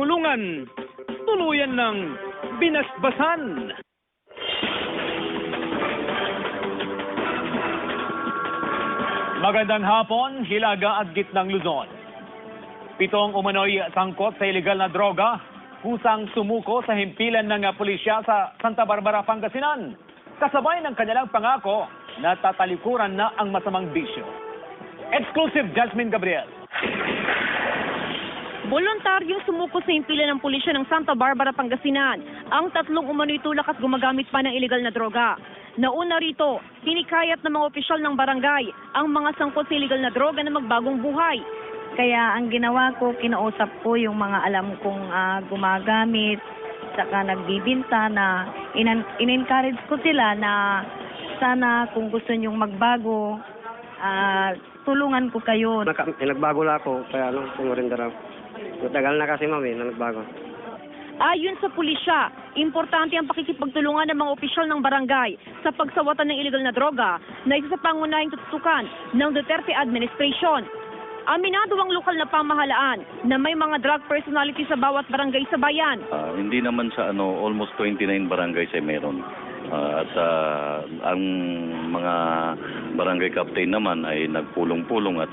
kulungan, tuluyan ng binasbasan. Magandang hapon, Hilaga at Gitnang Luzon. 7 umano'y sangkot sa ilegal na droga, kusang sumuko sa himpilan ng pulisya sa Santa Barbara, Pangasinan. Kasabay ng kanilang pangako na tatalikuran na ang masamang bisyo. Exclusive, Jasmine Gabriel. Voluntaryong sumuko sa himpilan ng pulisya ng Santa Barbara, Pangasinan ang 3 umano'y tulak at gumagamit pa ng ilegal na droga. Nauna rito, hinikayat ng mga opisyal ng barangay ang mga sangkot sa ilegal na droga na magbagong buhay. Kaya ang ginawa ko, kinausap ko yung mga alam kong gumagamit, saka nagbibinta na in-encourage ko sila na sana kung gusto nyong magbago, tulungan ko kayo. Nagbago na ako, kaya sumurinda raw. Matagal na kasi mami na nagbago. Ayon sa pulisya, importante ang pakikipagtulungan ng mga opisyal ng barangay sa pagsawatan ng ilegal na droga na isa sa pangunahing tututukan ng Duterte administration. Aminado ang lokal na pamahalaan na may mga drug personality sa bawat barangay sa bayan. Hindi naman sa almost 29 barangays ay meron. Ang mga barangay captain naman ay nagpulong-pulong at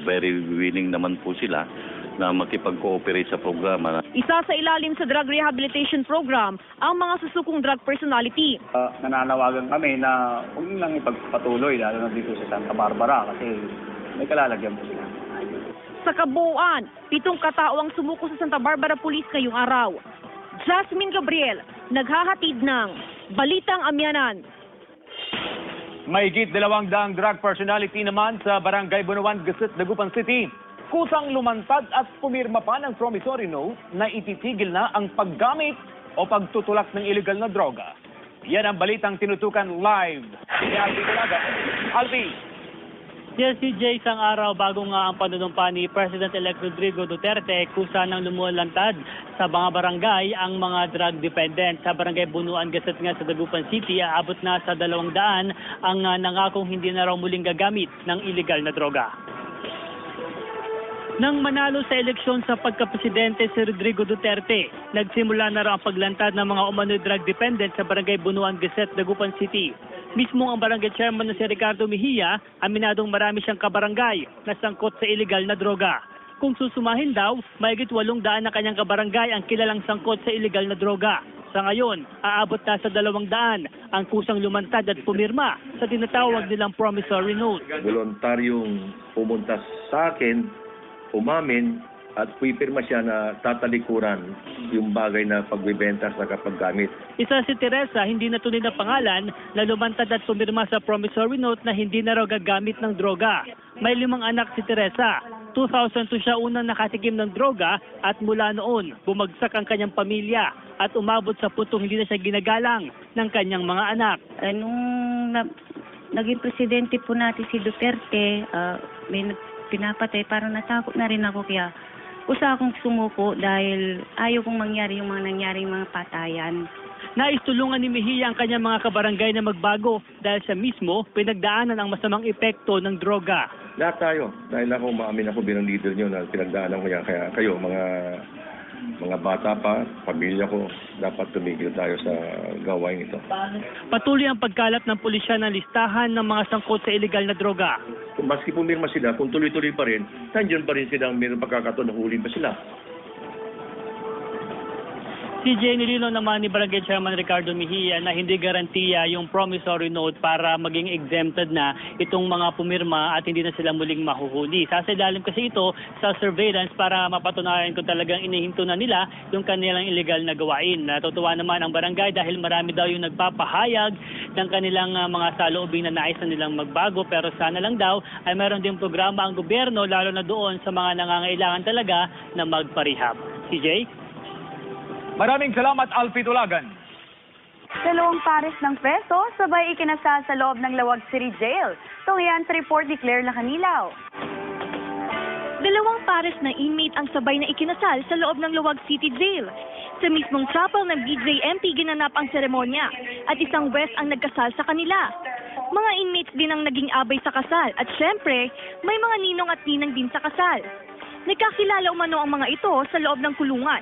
very willing naman po sila na makipag-cooperate sa programa. Isa sa ilalim sa drug rehabilitation program ang mga susukong drug personality. Nananawagan kami na huwag lang ipagpatuloy lalo na dito sa Santa Barbara kasi may kalalagyan po sila. Sa kabuuan, 7 katao ang sumuko sa Santa Barbara Police ngayong araw. Jasmine Gabriel, naghahatid ng Balitang Amyanan. Mahigit 200 drug personality naman sa Barangay Bunuan, Gasit, Dagupan City. Kusang lumantad at pumirma pa ng promissory note na ititigil na ang paggamit o pagtutulak ng ilegal na droga. Yan ang balitang tinutukan live ni Alfie Dulaga. Alfie! Yes, CJ, isang araw bago nga ang panunumpa ni President-elect Rodrigo Duterte, kusa nang lumulantad sa mga barangay ang mga drug dependent. Sa Barangay Bunuan, Gaset nga sa Dagupan City, aabot na sa 200 ang nangakong hindi na raw muling gagamit ng ilegal na droga. Nang manalo sa eleksyon sa pagkapresidente si Rodrigo Duterte, nagsimula na raw ang paglantad ng mga umano'y drug dependent sa Barangay Bunuan, Gaset, Dagupan City. Mismo ang barangay chairman na si Ricardo Mejia, aminadong marami siyang kabarangay na sangkot sa ilegal na droga. Kung susumahin daw, mahigit 800 na kanyang kabarangay ang kilalang sangkot sa ilegal na droga. Sa ngayon, aabot na sa 200 ang kusang lumantad at pumirma sa tinatawag nilang promissory note. Voluntaryong pumunta sa akin, umamin at pipirma siya na tatalikuran yung bagay na pagbibenta sa kapaggamit. Isa si Teresa, hindi na tunay na pangalan, na lumantad at pumirma sa promissory note na hindi na raw gagamit ng droga. May 5 anak si Teresa. 2002 siya unang nakatikim ng droga at mula noon, bumagsak ang kanyang pamilya at umabot sa puntong hindi na siya ginagalang ng kanyang mga anak. Nung naging presidente po natin si Duterte, may pinapatay, parang natakot na rin ako, kaya usa akong sumuko dahil ayaw kong mangyari yung mga nangyaring mga patayan. Naistulungan ni Mejia ang kanyang mga kabarangay na magbago dahil siya mismo pinagdaanan ang masamang epekto ng droga. Lahat tayo, dahil ako maamin ako bilang leader nyo na pinagdaanan ko yan. Kaya kayo, mga bata pa, pamilya ko, dapat tumigil tayo sa gawain ito. Patuloy ang pagkalat ng pulisya ng listahan ng mga sangkot sa ilegal na droga. Kung maski pumirma sila, kung tuloy-tuloy pa rin, nandiyan pa rin silang mayroong pagkakataon na huli pa sila. CJ, nilinaw naman ni Barangay Chairman Ricardo Mejia na hindi garantiya yung promissory note para maging exempted na itong mga pumirma at hindi na sila muling mahuhuli. Sasailalim kasi ito sa surveillance para mapatunayan kung talagang inihinto na nila yung kanilang illegal na gawain. Natutuwa naman ang barangay dahil marami daw yung nagpapahayag ng kanilang mga saloobin na nais na nilang magbago, pero sana lang daw ay meron din programa ang gobyerno lalo na doon sa mga nangangailangan talaga na magparehab. CJ? Maraming salamat, Alfie Dulagan. 2 pares ng peso, sabay ikinasal sa loob ng Lawag City Jail. Tungyan sa report ni Claire Lacanilaw. 2 pares na inmate ang sabay na ikinasal sa loob ng Lawag City Jail. Sa mismong chapel ng BJMP ginanap ang seremonya at isang west ang nagkasal sa kanila. Mga inmates din ang naging abay sa kasal at syempre, may mga ninong at ninang din sa kasal. Nagkakilala umano ang mga ito sa loob ng kulungan.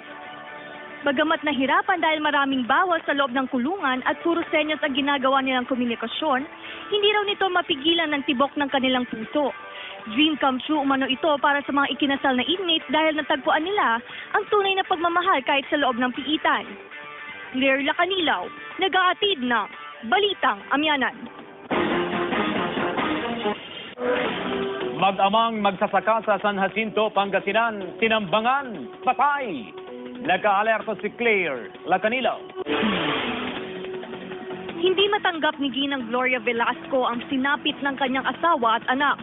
Bagamat nahirapan dahil maraming bawal sa loob ng kulungan at puro senyas ang ginagawa nilang komunikasyon, hindi raw nito mapigilan ng tibok ng kanilang puso. Dream come true umano ito para sa mga ikinasal na inmates dahil natagpuan nila ang tunay na pagmamahal kahit sa loob ng piitan. Claire Lacanilaw, nag-aatid ng Balitang Amyanan. Mag-amang magsasaka sa San Jacinto, Pangasinan, tinambangan, patay. Nag-aalerto si Claire Lacanilaw. Hindi matanggap ni Ginang Gloria Velasco ang sinapit ng kanyang asawa at anak.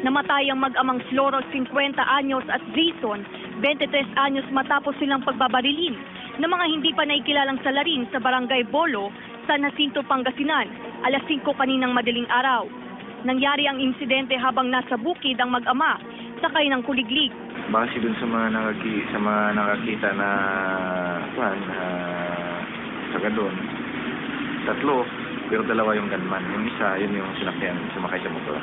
Namatay ang mag-amang Floro, 50 anyos at Jason, 23 anyos matapos silang pagbabarilin ng mga hindi pa naikilalang salarin sa Barangay Bolo, San Jacinto, Pangasinan, alas 5 kaninang madaling araw. Nangyari ang insidente habang nasa bukid ang mag-ama, sakay ng kuliglig. Base dun sa mga nakakita na saka doon. 3, pero 2 yung gunman. Yung isa, yun yung sinakyan, sumakay sa motor.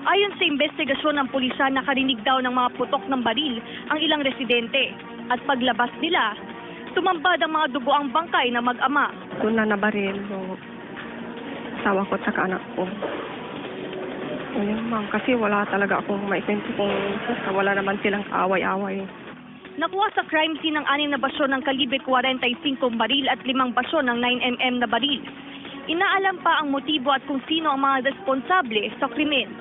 Ayon sa investigasyon ng pulisya, nakarinig daw ng mga putok ng baril ang ilang residente. At paglabas nila, tumambad ang mga dugo ang bangkay na mag-ama. Doon na nabaril yung asawa ko at saka anak ko. Ayun, ma'am, kasi wala talaga akong maikwento kung wala naman silang away-away. Nakuha sa crime scene ng 6 na basyon ng kalibre 45 baril at 5 basyon ng 9mm na baril. Inaalam pa ang motibo at kung sino ang mga responsable sa krimen.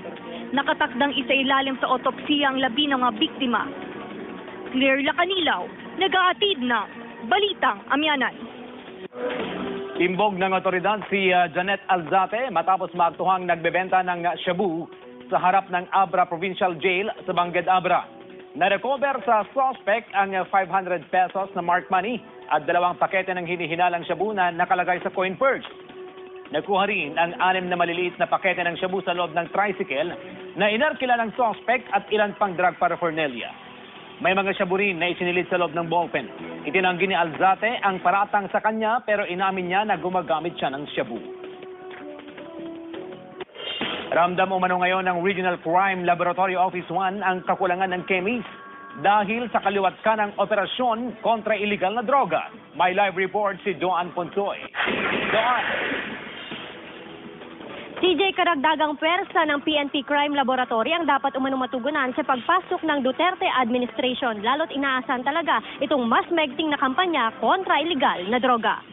Nakatakdang isailalim sa otopsiya ang labi ng mga biktima. Claire Lacanilaw, nag-aatid ng Balitang Amyanan. Timbog ng otoridad si Janet Alzate matapos maaktuhang nagbebenta ng shabu sa harap ng Abra Provincial Jail sa Bangged, Abra. Na-recover sa suspect ang 500 pesos na marked money at 2 pakete ng hinihinalang shabu na nakalagay sa coin purse. Nakuha rin ang 6 na maliliit na pakete ng shabu sa loob ng tricycle na inarkila ng suspect at ilan pang drug paraphernalia. May mga shabu rin na isinilid sa loob ng ballpen. Itinanggi ni Alzate ang paratang sa kanya pero inamin niya na gumagamit siya ng shabu. Ramdam umano ngayon ng Regional Crime Laboratory Office 1 ang kakulangan ng kemis dahil sa kaliwat ka ng operasyon kontra illegal na droga. May live report si Joan Ponsoy. Joan! CJ, karagdagang pwersa ng PNP Crime Laboratory ang dapat umanong matugunan sa pagpasok ng Duterte administration, lalo't inaasahan talaga itong mas maigting na kampanya kontra illegal na droga.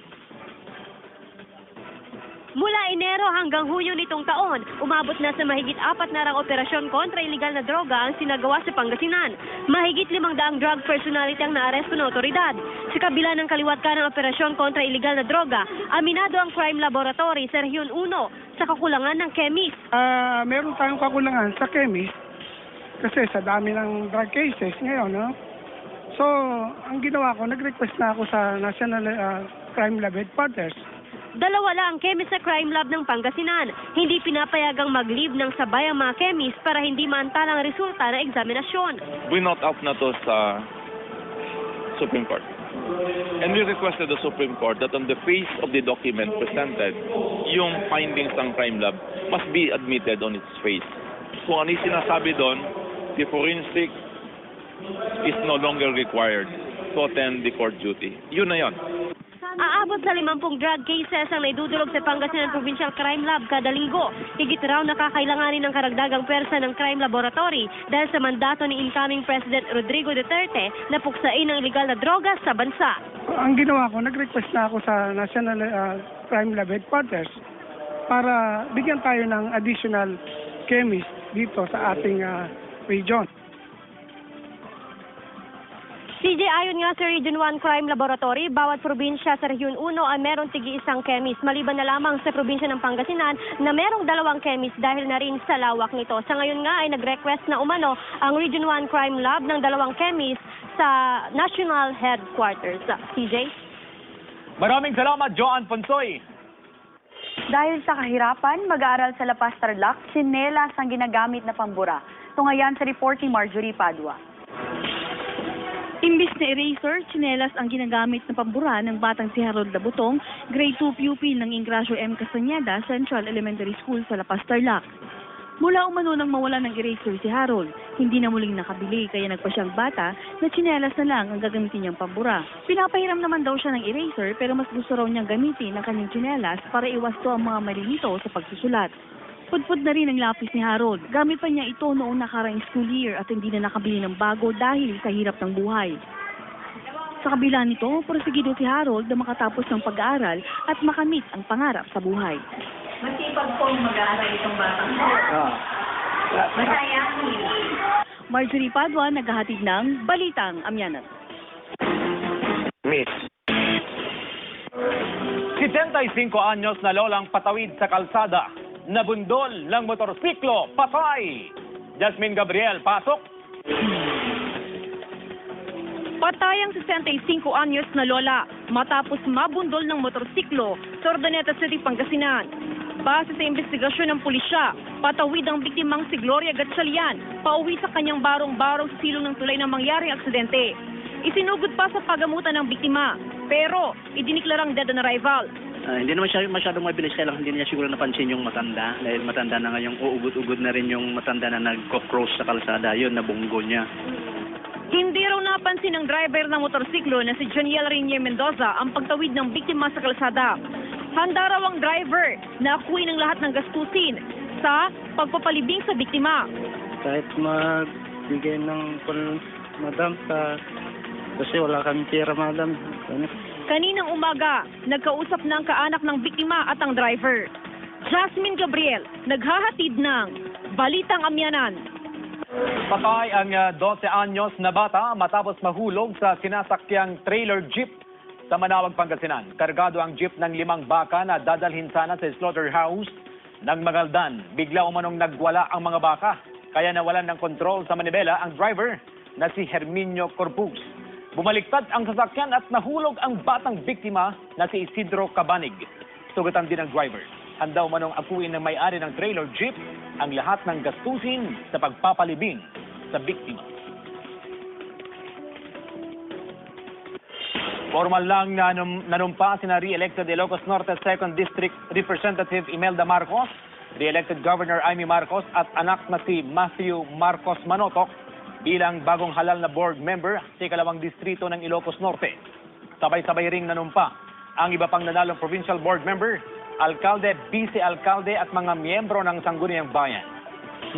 Mula Enero hanggang Hunyo nitong taon, umabot na sa mahigit 4 na rang operasyon kontra illegal na droga ang sinagawa sa Pangasinan. Mahigit 500 drug personality ang naaresto ng otoridad. Sa kabila ng kaliwat ka ng operasyon kontra illegal na droga, aminado ang Crime Laboratory sa Rehiyon 1 sa kakulangan ng chemist. Meron tayong kakulangan sa chemist kasi sa dami ng drug cases ngayon, no? So, ang ginawa ko, nag-request na ako sa National Crime Lab Headquarters. 2 lang ang chemist sa crime lab ng Pangasinan. Hindi pinapayagang mag-leave ng sabay ang mga chemist para hindi maantala ang resulta ng eksaminasyon. We note out na to sa Supreme Court. And we requested the Supreme Court that on the face of the document presented, yung findings ng crime lab must be admitted on its face. Kung ano yung sinasabi doon, the forensic is no longer required to attend the court duty. Yun na yun. Aabot sa 50 drug cases ang naidudulog sa Pangasinan Provincial Crime Lab kada linggo. Higit raw nakakailanganin ng karagdagang pwersa ng Crime Laboratory dahil sa mandato ni incoming President Rodrigo Duterte na puksain ang illegal na droga sa bansa. Ang ginawa ko, nag-request na ako sa National Crime Lab Headquarters para bigyan tayo ng additional chemist dito sa ating region. CJ, ayon nga sa Region 1 Crime Laboratory, bawat probinsya sa Rehiyon 1 ay merong tigi-isang chemist. Maliban na lamang sa probinsya ng Pangasinan na merong 2 chemist dahil na rin sa lawak nito. Sa ngayon nga ay nag-request na umano ang Region 1 Crime Lab ng 2 chemist sa National Headquarters. CJ? Maraming salamat, Joan Ponsoy. Dahil sa kahirapan, mag-aaral sa La Paz, Tarlac, tsinelas ang ginagamit na pambura. Tungayan sa report ni Marjorie Padua. Imbis na eraser, tsinelas ang ginagamit na pambura ng batang si Harold Labutong, grade 2 pupil ng Ingracio M. Castañeda Central Elementary School sa La Paz, Tarlac. Mula umano nang mawala ng eraser si Harold, hindi na muling nakabili kaya nagpa siyang bata na tsinelas na lang ang gagamitin niyang pambura. Pinapahiram naman daw siya ng eraser pero mas gusto raw niyang gamitin ang kanyang tsinelas para iwasto ang mga mali nito sa pagsusulat. Pudpud na rin ang lapis ni Harold. Gamit pa niya ito noong nakaraang school year at hindi na nakabili ng bago dahil sa hirap ng buhay. Sa kabila nito, porsigido si Harold na makatapos ng pag-aaral at makamit ang pangarap sa buhay. Masipag pong mag-aaral itong batang ito. Masayahin. Marjorie Padua, naghahatid ng Balitang Amyanan. Miss. 75 anyos na lolang patawid sa kalsada, nabundol ng motorsiklo, patay. Jasmine Gabriel, pasok. Patay ang 65 anyos na lola matapos mabundol ng motorsiklo sa Urdaneta City, Pangasinan. Base sa investigasyon ng pulisya, patawid ang biktimang si Gloria Gatchalian pauwi sa kanyang barong-barong sa silong ng tulay ng mangyaring aksidente. Isinugod pa sa pagamutan ng biktima, pero idiniklarang dead on arrival. Hindi naman siya masyadong mabilis, kaya lang hindi niya siguro napansin yung matanda. Dahil matanda na ngayong uugod-ugod na rin yung matanda na nag-cross sa kalsada. Yun, nabunggo niya. Hindi raw napansin ng driver ng motorsiklo na si Janiel Renier Mendoza ang pagtawid ng biktima sa kalsada. Handa raw ang driver na akuin ang lahat ng gastusin sa pagpapalibing sa biktima. Kahit magbigay ng madam, kasi wala kami pera, madam. Kaninang umaga, nagkausap na ang kaanak ng biktima at ang driver. Jasmine Gabriel, naghahatid ng Balitang Amyanan. Patay ang 12 anyos na bata matapos mahulog sa sinasakyang trailer jeep sa Manawag, Pangasinan. Kargado ang jeep ng 5 baka na dadalhin sana sa slaughterhouse ng Magaldan. Bigla umanong nagwala ang mga baka, kaya nawalan ng kontrol sa manibela ang driver na si Herminio Corpus. Bumaliktad ang sasakyan at nahulog ang batang biktima na si Isidro Cabanig. Sugatan din ang driver. Handa umanong akuin ng may-ari ng trailer jeep ang lahat ng gastusin sa pagpapalibing sa biktima. Formal lang na nanumpa sina re-elected Ilocos Norte 2nd District Representative Imelda Marcos, re-elected Governor Amy Marcos at anak na si Matthew Marcos Manotok bilang bagong halal na board member sa ikalawang distrito ng Ilocos Norte. Sabay-sabay ring nanumpa ang iba pang nanalong provincial board member, alkalde, vice-alkalde at mga miyembro ng Sangguniang Bayan.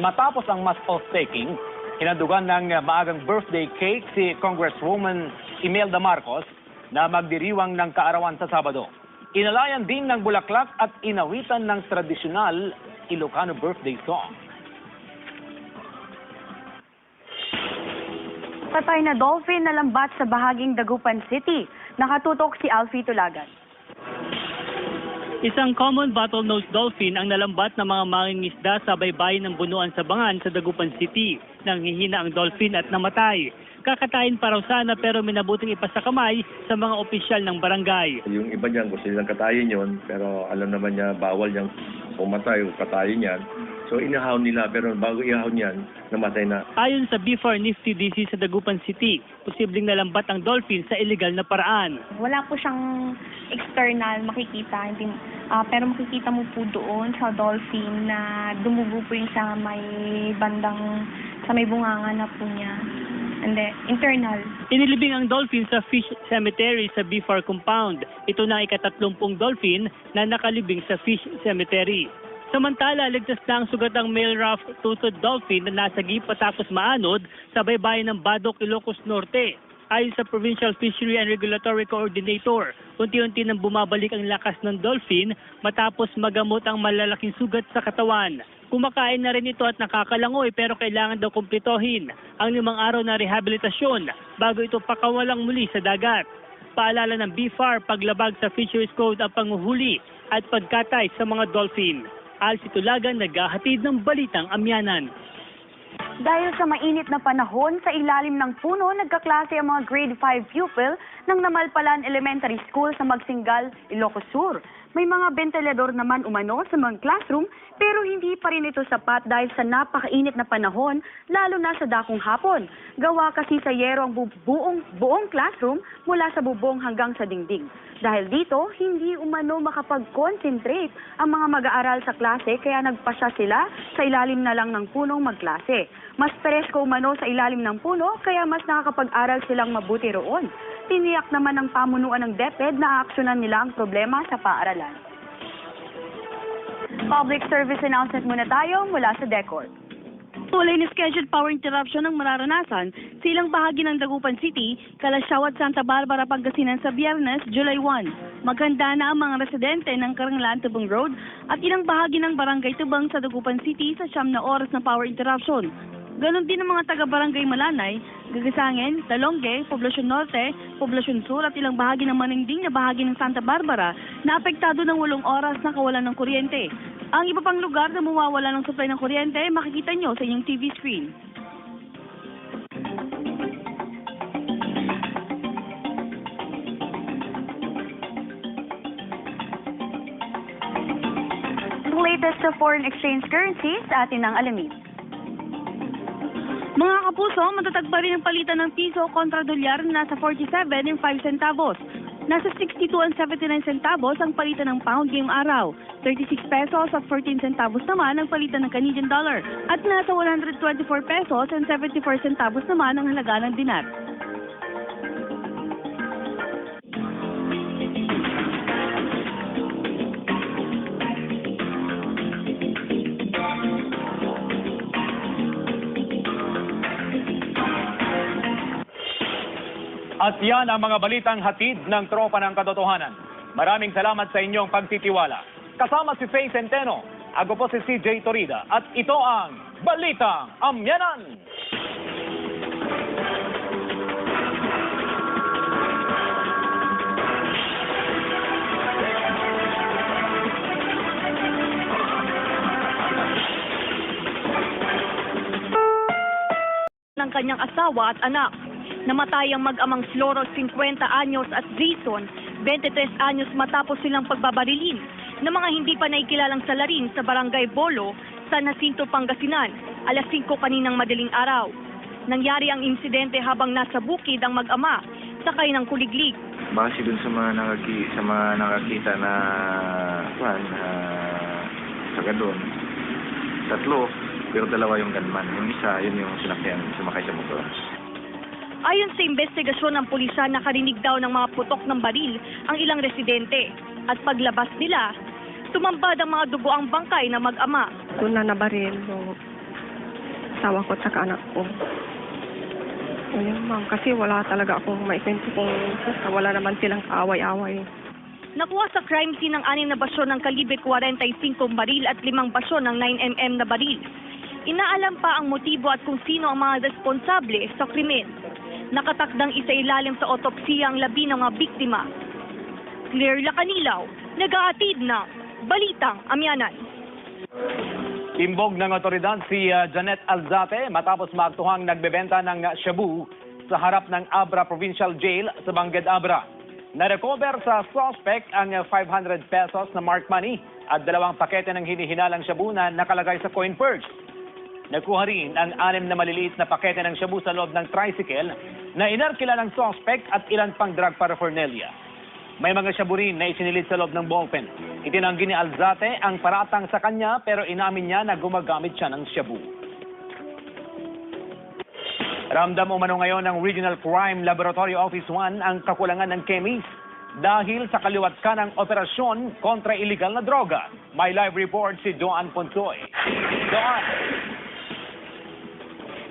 Matapos ang mass oath-taking, hinadugan ng maagang birthday cake si Congresswoman Imelda Marcos na magdiriwang ng kaarawan sa Sabado. Inalayan din ng bulaklak at inawitan ng tradisyonal Ilocano birthday song. Patay na dolphin na lambat sa bahaging Dagupan City. Nakatutok si Alfie Tulagan. Isang common bottlenose dolphin ang nalambat ng mga mangingisda sa baybayin ng Bunuan sa Bangan sa Dagupan City. Nanghihina ang dolphin at namatay. Kakatayin pa raw sana pero minabuting ipasakamay sa mga opisyal ng barangay. Yung iba niyan, gusto nilang katayin yon, pero alam naman niya, bawal niyang pumatay o katayin yan. So inahaw nila, pero bago ihaw niyan, namatay na. Ayon sa BFAR Nifty DC sa Dagupan City, posibleng nalambat ang dolphin sa illegal na paraan. Wala po siyang external makikita, hindi, pero makikita mo po doon sa dolphin na dumugo po yung sa may bandang, sa may bunganga na po niya. And then, internal. Inilibing ang dolphin sa fish cemetery sa BFAR compound. Ito na ang ika-30 dolphin na nakalibing sa fish cemetery. Samantala, ligtas na ang sugatang male rough-toothed dolphin na nasagi patapos maanod sa baybayin ng Badok, Ilocos Norte. Ayon sa Provincial Fishery and Regulatory Coordinator, unti-unti nang bumabalik ang lakas ng dolphin matapos magamot ang malalaking sugat sa katawan. Kumakain na rin ito at nakakalangoy pero kailangan daw kumpletohin ang 5 araw na rehabilitasyon bago ito pakawalang muli sa dagat. Paalala ng BFAR, paglabag sa Fisheries Code ang panguhuli at pagkatay sa mga dolphin. Alfie Tulagan, naghahatid ng Balitang Amyanan. Dahil sa mainit na panahon, sa ilalim ng puno, nagkaklase ang mga grade 5 pupil ng Namalpalan Elementary School sa Magsingal, Ilocos Sur. May mga ventilador naman umano sa mga classroom, pero hindi pa rin ito sapat dahil sa napakainit na panahon, lalo na sa dakong hapon. Gawa kasi sa yero ang buong classroom mula sa bubong hanggang sa dingding. Dahil dito, hindi umano makapag-concentrate ang mga mag-aaral sa klase kaya nagpasya sila sa ilalim na lang ng punong magklase. Mas presko umano sa ilalim ng puno kaya mas nakakapag-aral silang mabuti roon. Tiniyak naman ng pamunuan ng DepEd na aaksyonan nila ang problema sa paaralan. Public service announcement muna tayo mula sa DECORP. Tuloy na scheduled power interruption ang mararanasan sa ilang bahagi ng Dagupan City, Calasiao at Santa Barbara, Pangasinan sa Biyernes, July 1. Maganda na ang mga residente ng Karanglan Tubang Road at ilang bahagi ng Barangay Tubang sa Dagupan City sa 9 na oras na power interruption. Ganon din ang mga taga-Barangay Malanay, Gagasangin, Talongge, Poblacion Norte, Poblacion Sur at ilang bahagi ng Maningding na bahagi ng Santa Barbara na apektado ng 8 oras na kawalan ng kuryente. Ang iba pang lugar na mawawala ng supply ng kuryente, makikita nyo sa inyong TV screen. Ang latest sa foreign exchange currencies, atin ang alamin. Mga kapuso, matatag pa rin ang palitan ng piso kontra dolyar na nasa 47 and 5 centavos. Nasa 62 and 79 centavos ang palitan ng pound ngayong araw. 36 pesos at 14 centavos naman ang palitan ng Canadian dollar. At nasa 124 pesos and 74 centavos naman ang halaga ng dinar. At yan ang mga balitang hatid ng Tropa ng Katotohanan. Maraming salamat sa inyong pagtitiwala. Kasama si Faye Centeno, ako po si CJ Torida at ito ang Balitang Amyanan! Ng kanyang asawa at anak. Namatay ang mag-amang Floro, 50 anyos at Jason, 23 anyos matapos silang pagbabarilin ng mga hindi pa naikilalang salarin sa Barangay Bolo, San Jacinto, Pangasinan, alas 5 kaninang madaling araw. Nangyari ang insidente habang nasa bukid ang mag-ama, sakay ng kuliglig. Base dun sa mga nakakita na saka doon. 3, pero 2 yung gunman. Yung isa, yun yung sinakyan, sumakay sa motor. Ayon sa investigasyon ng pulisya, nakarinig daw ng mga putok ng baril ang ilang residente. At paglabas nila, tumambad ang mga dugoang bangkay na mag-ama. Doon na nabaril yung asawa ko at saka anak ko. Ayun ma'am, kasi wala talaga akong maikwento kung wala naman silang kaaway-away. Nakuha sa crime scene ng 6 na basyon ng kalibre 45 baril at 5 basyon ng 9mm na baril. Inaalam pa ang motibo at kung sino ang mga responsable sa krimen. Nakatakdang isailalim sa otopsiya ang labi ng mga biktima. Claire Lacanilaw, nag-aatid ng Balitang Amyanan. Timbog ng otoridad si Janet Alzate matapos maaktuhang nagbebenta ng shabu sa harap ng Abra Provincial Jail sa Bangged, Abra. Na-recover sa suspect ang 500 pesos na marked money at 2 pakete ng hinihinalang shabu na nakalagay sa coin purse. Nakuha rin ang 6 na maliliit na pakete ng shabu sa loob ng tricycle na inarkila ng suspect at ilan pang drug paraphernalia. May mga shabu rin na isinilid sa loob ng ballpen. Itinanggi ni Alzate ang paratang sa kanya pero inamin niya na gumagamit siya ng shabu. Ramdam umano ngayon ng Regional Crime Laboratory Office 1 ang kakulangan ng kemis dahil sa kaliwat ka ng operasyon kontra illegal na droga. May live report si Joan Ponsoy. Joan!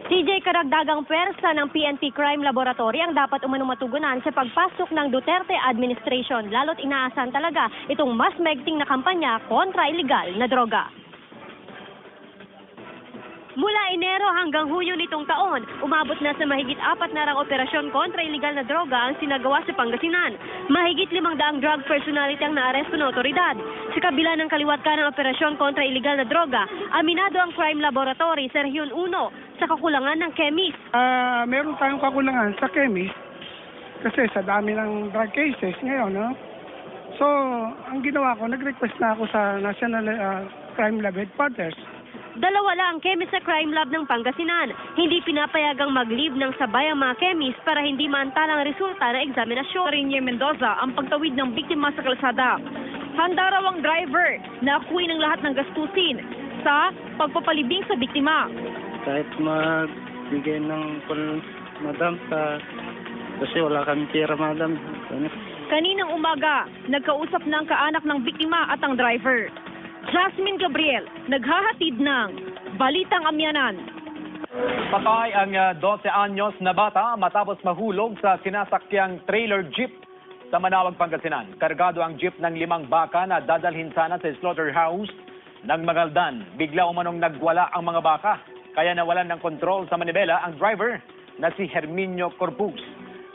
CJ, karagdagang pwersa ng PNP Crime Laboratory ang dapat umano matugunan sa pagpasok ng Duterte administration, lalo't inaasahan talaga itong mas maigting na kampanya kontra illegal na droga. Mula Enero hanggang Hunyo nitong taon, umabot na sa mahigit 4 na rang operasyon kontra illegal na droga ang sinagawa sa Pangasinan. Mahigit 500 drug personality ang naaresto ng otoridad. Sa kabila ng kaliwat ka ng operasyon kontra illegal na droga, aminado ang Crime Laboratory sa Rehiyon 1 sa kakulangan ng chemist. Meron tayong kakulangan sa chemist kasi sa dami ng drug cases ngayon, no? So, ang ginawa ko, nag-request na ako sa National Crime Lab Headquarters Dalawa lang ang chemist sa crime lab ng Pangasinan. Hindi pinapayagang mag-leave ng sabay ang mga chemist para hindi maantala ang resulta ng eksaminasyon. Renier Mendoza ang pagtawid ng biktima sa kalsada. Handa raw ang driver na akuin ang lahat ng gastusin sa pagpapalibing sa biktima. Kahit magbigay ng madam kasi wala kami pera, madam. Kaninang umaga, nagkausap na ang kaanak ng biktima at ang driver. Jasmine Gabriel, naghahatid ng Balitang Amyanan. Patay ang 12 anyos na bata matapos mahulog sa sinasakyang trailer jeep sa Manawag, Pangasinan. Kargado ang jeep ng 5 baka na dadalhin sana sa slaughterhouse ng Magaldan. Bigla umanong nagwala ang mga baka, kaya nawalan ng kontrol sa manibela ang driver na si Herminio Corpus.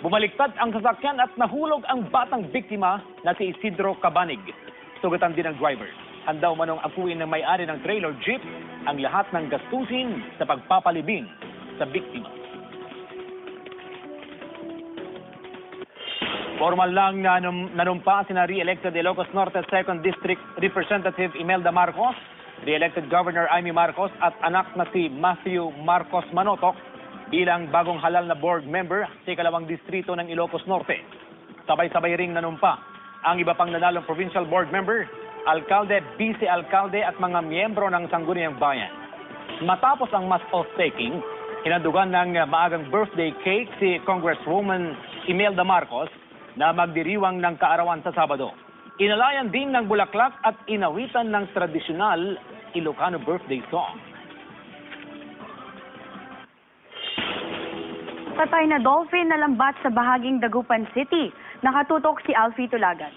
Bumaliktad ang sasakyan at nahulog ang batang biktima na si Isidro Cabanig. Sugatan din ang driver. Handa umanong akuin ng may-ari ng trailer jeep ang lahat ng gastusin sa pagpapalibing sa biktima. Formal lang na nanumpa sina re-elected Ilocos Norte 2nd District Representative Imelda Marcos, re-elected Governor Amy Marcos at anak na si Matthew Marcos Manotok bilang bagong halal na board member sa ikalawang distrito ng Ilocos Norte. Sabay-sabay ring nanumpa ang iba pang nanalong provincial board member, alkalde, vice-alkalde at mga miyembro ng Sangguniang Bayan. Matapos ang mass oath-taking, hinandugan ng maagang birthday cake si Congresswoman Imelda Marcos na magdiriwang ng kaarawan sa Sabado. Inalayan din ng bulaklak at inawitan ng tradisyonal Ilocano birthday song. Patay na dolphin na lambat sa bahaging Dagupan City. Nakatutok si Alfie Tulagan.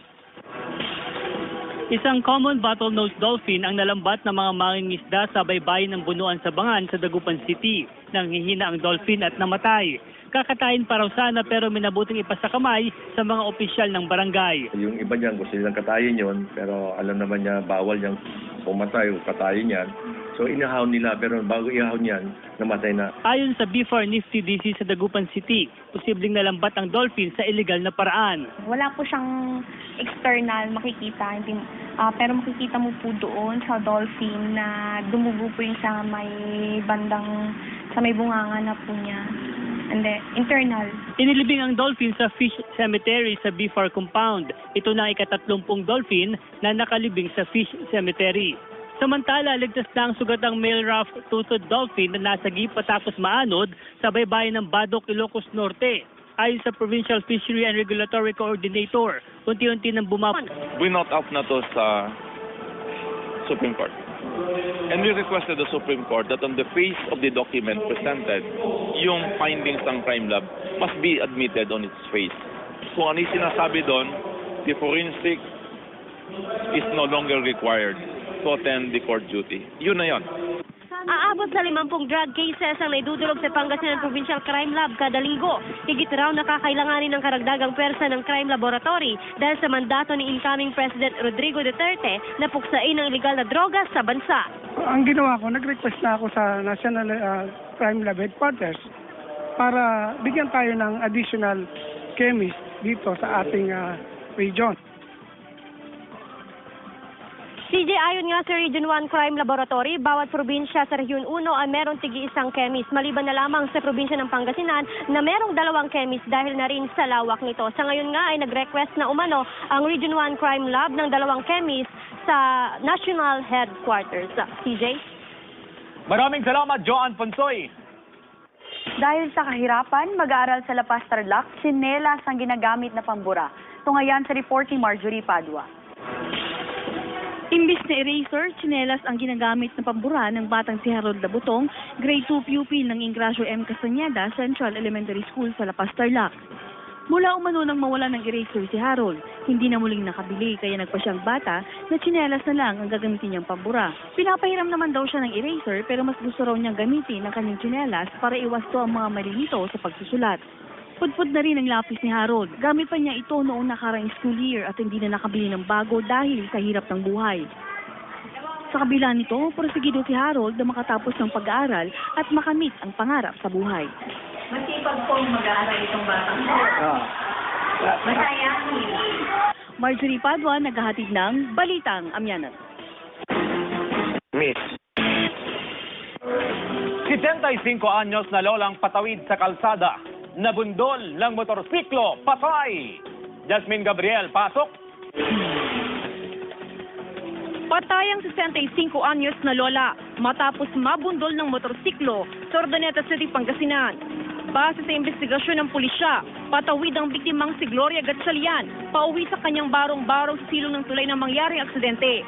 Isang common bottlenose dolphin ang nalambat ng mga mangingisda sa baybayin ng Bunuan sa Bangan sa Dagupan City. Nanghihina ang dolphin at namatay. Kakatayin pa raw sana pero minabuting ipasakamay sa mga opisyal ng barangay. Yung iba niyan gusto nilang katayin yon, pero alam naman niya bawal niyang pumatay o katayin yan. So inahaw nila, pero bago ihaw niyan, namatay na. Ayon sa BFAR Nifty DC sa Dagupan City, posibleng nalambat ang dolphin sa illegal na paraan. Wala po siyang external makikita, hindi, pero makikita mo po doon sa dolphin na dumugo po yung sa may bunganga na po niya. And then, internal. Inilibing ang dolphin sa Fish Cemetery sa BFAR compound. Ito na ang ika-30 dolphin na nakalibing sa Fish Cemetery. Samantala, ligtas na ang sugatang male rough-toothed dolphin na nasagi patapos maanod sa baybayin ng Badok, Ilocos Norte. Ayon sa Provincial Fishery and Regulatory Coordinator, unti-unti nang bumabalik. Winout out na to sa Supreme Court. And we requested the Supreme Court that on the face of the document presented, yung findings ng crime lab must be admitted on its face. Kung ano yung sinasabi doon, the forensic is no longer required to attend the court duty. Yun na yun. Aabot sa 50 drug cases ang naidudulog sa Pangasinan Provincial Crime Lab kada linggo. Higit raw nakakailanganin ng karagdagang pwersa ng crime laboratory dahil sa mandato ni incoming President Rodrigo Duterte na puksain ang illegal na droga sa bansa. Ang ginawa ko, nag-request na ako sa National Crime Lab Headquarters para bigyan tayo ng additional chemist dito sa ating region. CJ, ayon nga sa Region 1 Crime Laboratory, bawat probinsya sa Region 1 ay merong tigi-isang chemist. Maliban na lamang sa probinsya ng Pangasinan na merong 2 chemist dahil na rin sa lawak nito. Sa ngayon nga ay nag-request na umano ang Region 1 Crime Lab ng 2 chemist sa National Headquarters. CJ? Maraming salamat, Joan Ponsoy. Dahil sa kahirapan, mag-aaral sa La Paz, Tarlac, tsinelas ang ginagamit na pambura. Tungayan sa report ni Marjorie Padua. Imbis na eraser, tsinelas ang ginagamit na pambura ng batang si Harold Labutong, grade 2 pupil ng Ingracio M. Castañeda Central Elementary School sa La Paz, Tarlac. Mula umano nang mawala ng eraser si Harold, hindi na muling nakabili kaya nagpa siyang bata na tsinelas na lang ang gagamitin niyang pambura. Pinapahiram naman daw siya ng eraser pero mas gusto raw niyang gamitin ang kanyang tsinelas para iwasto ang mga mali nito sa pagsusulat. Pudpud na rin ang lapis ni Harold. Gamit pa niya ito noong nakaraang school year at hindi na nakabili ng bago dahil sa hirap ng buhay. Sa kabila nito, porsigido si Harold na makatapos ng pag-aaral at makamit ang pangarap sa buhay. Masipag pong mag-aaral itong batang ito. Masayahin. Marjorie Padua, naghahatid ng Balitang Amyanan. Miss, 65 anyos na lolang patawid sa kalsada, nabundol ng motorsiklo, patay. Jasmine Gabriel, pasok. Patay ang 65 anyos na lola matapos mabundol ng motorsiklo sa Urdaneta City, Pangasinan. Base sa investigasyon ng pulisya, patawid ang biktimang si Gloria Gatchalian pauwi sa kanyang barong-barong sa silong ng tulay ng mangyaring aksidente.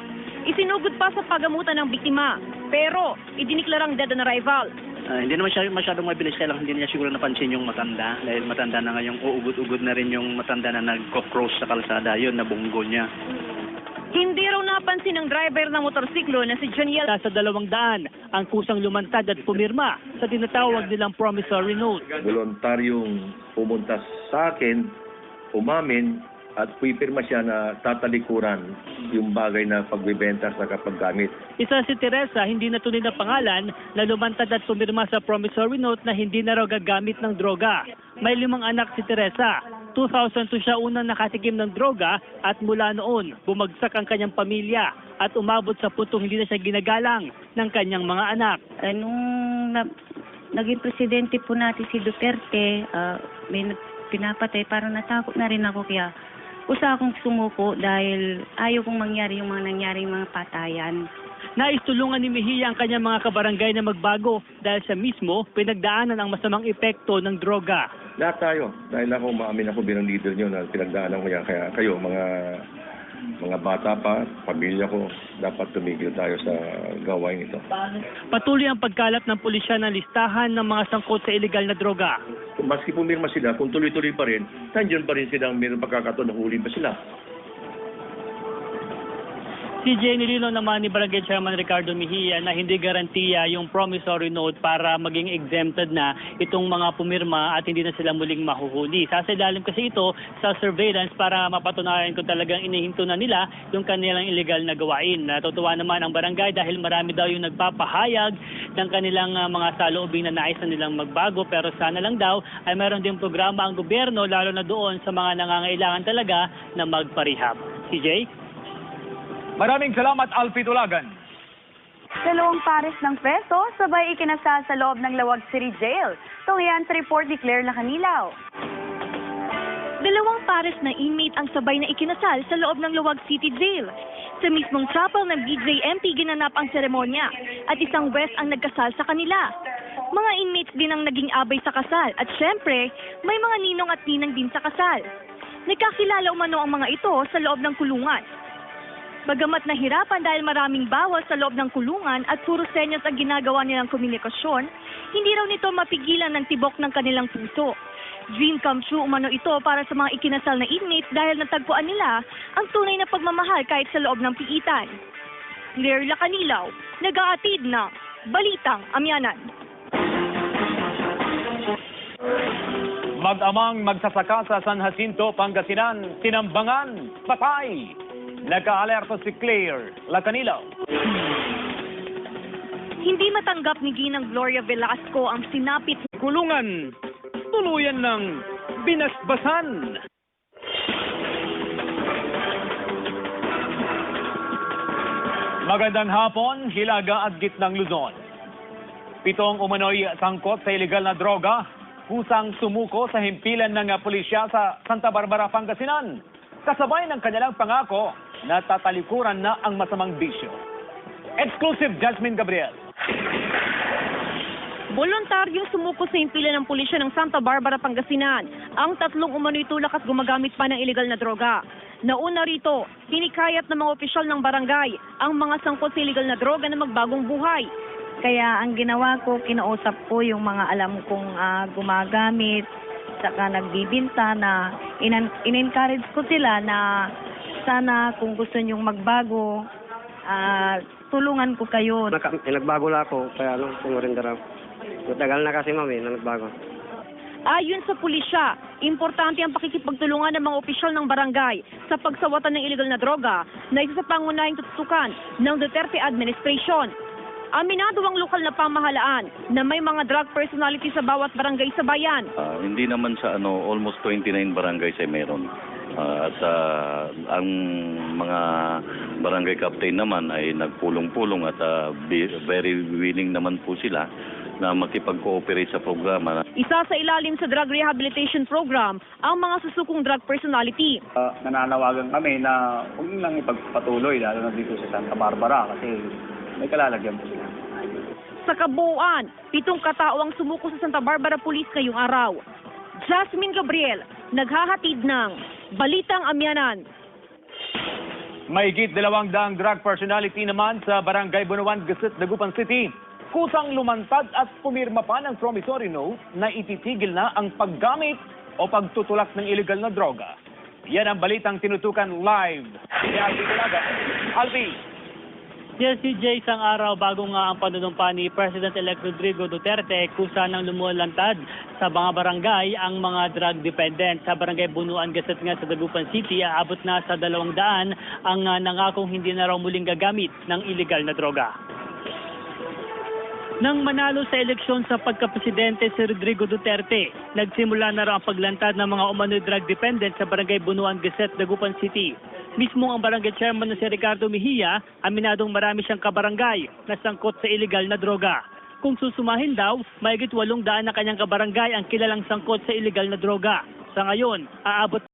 Isinugod pa sa pagamutan ng biktima, pero idiniklarang dead on arrival. Hindi naman siya masyadong mabilis, kaya lang hindi niya siguro napansin yung matanda. Dahil matanda na nga yung uugod-ugod na rin yung matanda na nag-cross sa kalsada, yun, nabunggo niya. Hindi raw napansin ng driver ng motorsiklo na si Janiel. Sa 200 ang kusang lumantad at pumirma sa tinatawag nilang promissory note. Voluntaryong pumunta sa akin, umamin, at pipirma siya na tatalikuran yung bagay na pagbibenta sa kapaggamit. Isa si Teresa, hindi na tunay na pangalan, na lumantad at pumirma sa promissory note na hindi na raw gagamit ng droga. May 5 anak si Teresa. 2002 siya unang nakatikim ng droga at mula noon, bumagsak ang kanyang pamilya at umabot sa puntong hindi na siya ginagalang ng kanyang mga anak. Nung naging presidente po natin si Duterte, may pinapatay, parang natakot na rin ako, kaya usa akong sumuko dahil ayaw kong mangyari yung mga nangyaring mga patayan. Naistulungan ni Mejia ang kanyang mga kabarangay na magbago dahil siya mismo pinagdaanan ang masamang epekto ng droga. Lahat tayo, dahil ako maamin ako bilang leader nyo na pinagdaanan ko yan. Kaya kayo, mga bata pa, pamilya ko, dapat tumigil tayo sa gawain ito. Patuloy ang pagkalat ng pulisya ng listahan ng mga sangkot sa illegal na droga. Maski pumirma sila, kung tuloy-tuloy pa rin, nandiyan pa rin silang mayroong pagkakataon na huli pa sila. CJ, nilinaw naman ni Barangay Chairman Ricardo Mejia na hindi garantiya yung promissory note para maging exempted na itong mga pumirma at hindi na sila muling mahuhuli. Sasailalim kasi ito sa surveillance para mapatunayan kung talagang inihinto na nila yung kanilang illegal na gawain. Natutuwa naman ang barangay dahil marami daw yung nagpapahayag ng kanilang mga saloobin na nais na nilang magbago, pero sana lang daw ay meron din programa ang gobyerno lalo na doon sa mga nangangailangan talaga na magparehab. CJ? Maraming salamat, Alfie Tulagan. 2 pares ng peso, sabay ikinasal sa loob ng Lawag City Jail. Tungyan sa report ni Claire Lacanilaw. 2 pares na inmate ang sabay na ikinasal sa loob ng Lawag City Jail. Sa mismong chapel ng BJMP ginanap ang seremonya at isang west ang nagkasal sa kanila. Mga inmates din ang naging abay sa kasal at syempre, may mga ninong at ninang din sa kasal. Nagkakilala umano ang mga ito sa loob ng kulungan. Bagamat nahirapan dahil maraming bawal sa loob ng kulungan at puro senyas ang ginagawa nilang komunikasyon, hindi raw nito mapigilan ng tibok ng kanilang puso. Dream come true umano ito para sa mga ikinasal na inmates dahil natagpuan nila ang tunay na pagmamahal kahit sa loob ng piitan. Claire Lacanilaw, nag-aatid ng Balitang Amyanan. Mag-amang magsasaka sa San Jacinto, Pangasinan, tinambangan, patay. Nagka-alerto si Claire Lacanilaw. Hindi matanggap ni Ginang Gloria Velasco ang sinapit Kulungan, tuluyan ng binasbasan. Magandang hapon, Hilaga at Gitnang Luzon. 7 umano'y sangkot sa illegal na droga, kusang sumuko sa himpilan ng pulisya sa Santa Barbara, Pangasinan. Kasabay ng kanilang pangako na tatalikuran na ang masamang bisyo. Exclusive, Jasmine Gabriel. Voluntaryong sumuko sa himpilan ng pulisya ng Santa Barbara, Pangasinan ang 3 umano'y tulak at gumagamit pa ng illegal na droga. Nauna rito, hinikayat ng mga opisyal ng barangay ang mga sangkot sa illegal na droga na magbagong buhay. Kaya ang ginawa ko, kinausap ko yung mga alam kong gumagamit, saka nagbibinta, na in-encourage ko sila na sana kung gusto nyong magbago, tulungan ko kayo. Nagbago lang ako, kaya sunurin daw. Matagal na kasi mami na nagbago. Ayon sa pulisya, importante ang pakikipagtulungan ng mga opisyal ng barangay sa pagsawatan ng illegal na droga na isa sa pangunahing tututukan ng Duterte administration. Aminado ang lokal na pamahalaan na may mga drug personality sa bawat barangay sa bayan. Hindi naman sa almost 29 barangays ay meron. At ang mga barangay captain naman ay nagpulong-pulong at very willing naman po sila na makipag-cooperate sa programa. Isa sa ilalim sa drug rehabilitation program ang mga susukong drug personality. Nananawagan kami na huwag lang ipagpatuloy, lalo na dito sa Santa Barbara kasi may kalalagyan po sila. Sa kabuuan, 7 katao ang sumuko sa Santa Barbara Police ngayong araw. Jasmine Gabriel, naghahatid ng Balitang Amyanan. Mahigit 200 drug personality naman sa Barangay Bunuan, Gasit, Dagupan City. Kusang lumantad at pumirma pa ng promissory note na ititigil na ang paggamit o pagtutulak ng illegal na droga. Yan ang balitang tinutukan live ni Albi Dalaga. Albi! Yes, CJ, isang araw bago nga ang panunumpa ni President-elect Rodrigo Duterte, kusa nang lumulantad sa mga barangay ang mga drug dependent. Sa Barangay Bunuan, Gaset nga sa Dagupan City, aabot na sa 200 ang nangakong hindi na raw muling gagamit ng illegal na droga. Nang manalo sa eleksyon sa pagkapresidente si Rodrigo Duterte, nagsimula na raw ang paglantad ng mga umano'y drug dependent sa Barangay Bunuan, Gaset, Dagupan City. Mismo ang barangay chairman na si Ricardo Mejia, aminadong marami siyang kabarangay na sangkot sa illegal na droga. Kung susumahin daw, mahigit 800 na kanyang kabarangay ang kilalang sangkot sa illegal na droga. Sa ngayon, aabot